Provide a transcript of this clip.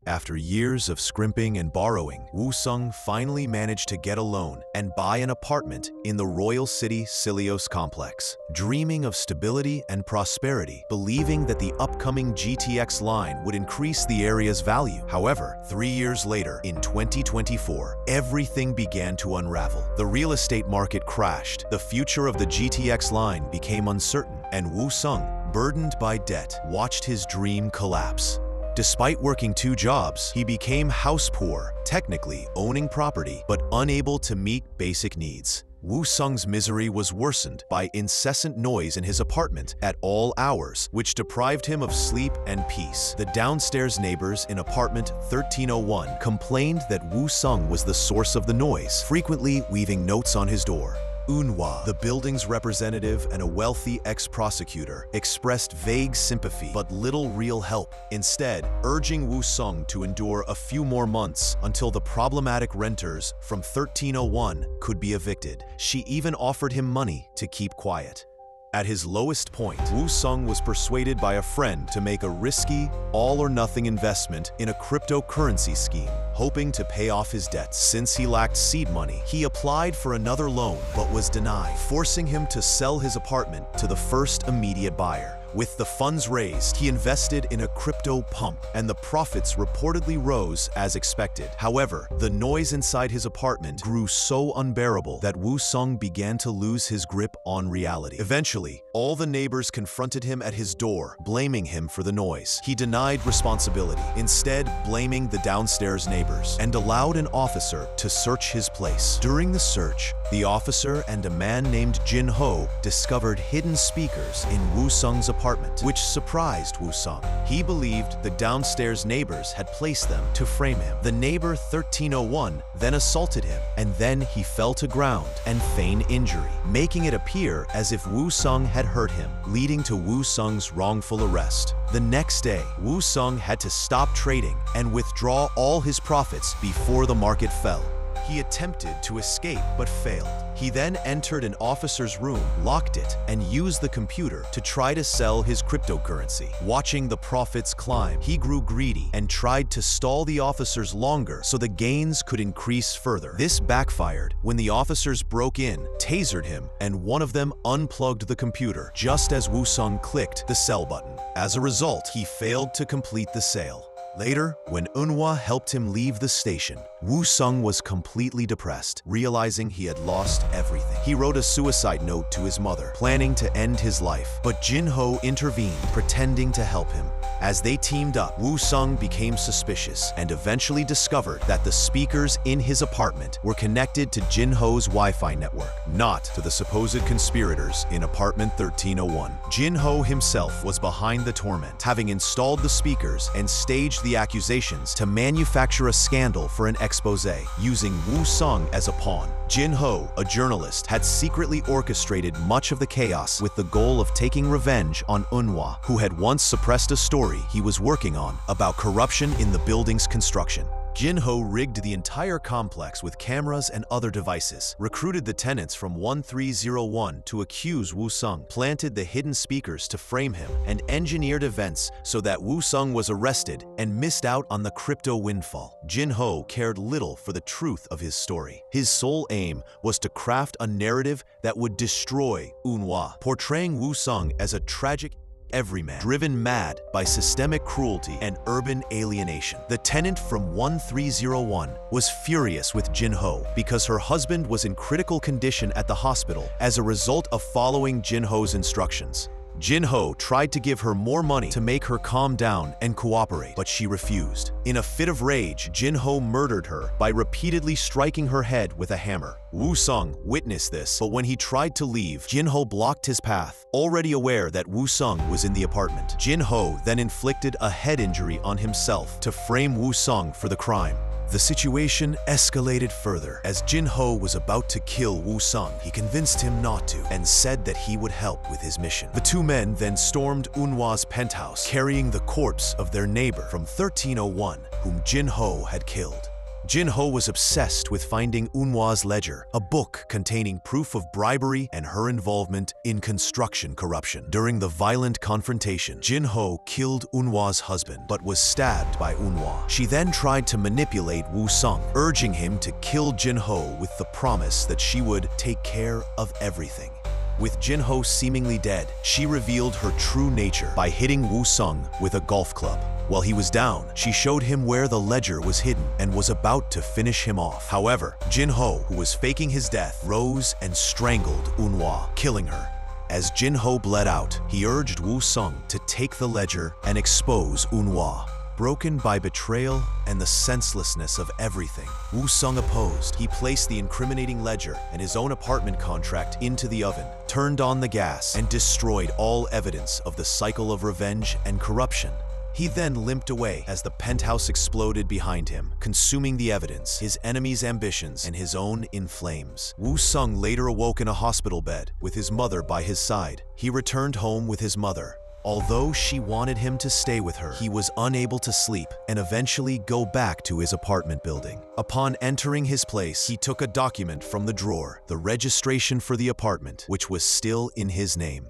After years of scrimping and borrowing, Wu Sung finally managed to get a loan and buy an apartment in the Royal City Silios complex. Dreaming of stability and prosperity, believing that the upcoming GTX line would increase the area's value. However, 3 years later, in 2024, everything began to unravel. The real estate market crashed, the future of the GTX line became uncertain, and Wu Sung, burdened by debt, watched his dream collapse. Despite working 2 jobs, he became house poor, technically owning property, but unable to meet basic needs. Wu Sung's misery was worsened by incessant noise in his apartment at all hours, which deprived him of sleep and peace. The downstairs neighbors in apartment 1301 complained that Wu Sung was the source of the noise, frequently leaving notes on his door. Eunhwa, the building's representative and a wealthy ex-prosecutor, expressed vague sympathy but little real help, instead urging Wu Sung to endure a few more months until the problematic renters from 1301 could be evicted. She even offered him money to keep quiet. At his lowest point, Wu Sung was persuaded by a friend to make a risky, all-or-nothing investment in a cryptocurrency scheme, hoping to pay off his debts. Since he lacked seed money, he applied for another loan but was denied, forcing him to sell his apartment to the first immediate buyer. With the funds raised, he invested in a crypto pump, and the profits reportedly rose as expected. However, the noise inside his apartment grew so unbearable that Wu Sung began to lose his grip on reality. Eventually, all the neighbors confronted him at his door, blaming him for the noise. He denied responsibility, instead blaming the downstairs neighbors, and allowed an officer to search his place. During the search, the officer and a man named Jin Ho discovered hidden speakers in Wu Sung's apartment, which surprised Wu Sung. He believed the downstairs neighbors had placed them to frame him. The neighbor 1301 then assaulted him, and then he fell to ground and feigned injury, making it appear as if Wu Sung had hurt him, leading to Wu Sung's wrongful arrest. The next day, Wu Sung had to stop trading and withdraw all his profits before the market fell. He attempted to escape but failed. He then entered an officer's room, locked it, and used the computer to try to sell his cryptocurrency. Watching the profits climb, he grew greedy and tried to stall the officers longer so the gains could increase further. This backfired when the officers broke in, tasered him, and one of them unplugged the computer just as Wu Sung clicked the sell button. As a result, he failed to complete the sale. Later, when Eunhwa helped him leave the station, Wu Sung was completely depressed, realizing he had lost everything. He wrote a suicide note to his mother, planning to end his life, but Jin Ho intervened, pretending to help him. As they teamed up, Wu Sung became suspicious and eventually discovered that the speakers in his apartment were connected to Jin Ho's Wi-Fi network, not to the supposed conspirators in apartment 1301. Jin Ho himself was behind the torment, having installed the speakers and staged the accusations to manufacture a scandal for an expose, using Wu Sung as a pawn. Jin Ho, a journalist, had secretly orchestrated much of the chaos with the goal of taking revenge on Eunhwa, who had once suppressed a story he was working on about corruption in the building's construction. Jin Ho rigged the entire complex with cameras and other devices, recruited the tenants from 1301 to accuse Wu Sung, planted the hidden speakers to frame him, and engineered events so that Wu Sung was arrested and missed out on the crypto windfall. Jin Ho cared little for the truth of his story. His sole aim was to craft a narrative that would destroy Eunhwa, portraying Wu Sung as a tragic everyman, driven mad by systemic cruelty and urban alienation. The tenant from 1301 was furious with Jin Ho because her husband was in critical condition at the hospital as a result of following Jin Ho's instructions. Jin Ho tried to give her more money to make her calm down and cooperate, but she refused. In a fit of rage, Jin Ho murdered her by repeatedly striking her head with a hammer. Wu Sung witnessed this, but when he tried to leave, Jin Ho blocked his path, already aware that Wu Sung was in the apartment. Jin Ho then inflicted a head injury on himself to frame Wu Sung for the crime. The situation escalated further. As Jin Ho was about to kill Wu Sung, he convinced him not to and said that he would help with his mission. The two men then stormed Eunhwa's penthouse, carrying the corpse of their neighbor from 1301, whom Jin Ho had killed. Jin-ho was obsessed with finding Eunhwa's ledger, a book containing proof of bribery and her involvement in construction corruption. During the violent confrontation, Jin-ho killed Eunhwa's husband, but was stabbed by Eunhwa. She then tried to manipulate Woo-sung, urging him to kill Jin-ho with the promise that she would take care of everything. With Jin-ho seemingly dead, she revealed her true nature by hitting Woo-sung with a golf club. While he was down, she showed him where the ledger was hidden and was about to finish him off. However, Jin-ho, who was faking his death, rose and strangled Eunhwa, killing her. As Jin-ho bled out, he urged Woo-sung to take the ledger and expose Eunhwa. Broken by betrayal and the senselessness of everything, Woo-sung opposed. He placed the incriminating ledger and his own apartment contract into the oven, turned on the gas, and destroyed all evidence of the cycle of revenge and corruption. He then limped away as the penthouse exploded behind him, consuming the evidence, his enemy's ambitions, and his own in flames. Woo-sung later awoke in a hospital bed with his mother by his side. He returned home with his mother. Although she wanted him to stay with her, he was unable to sleep and eventually go back to his apartment building. Upon entering his place, he took a document from the drawer, the registration for the apartment, which was still in his name.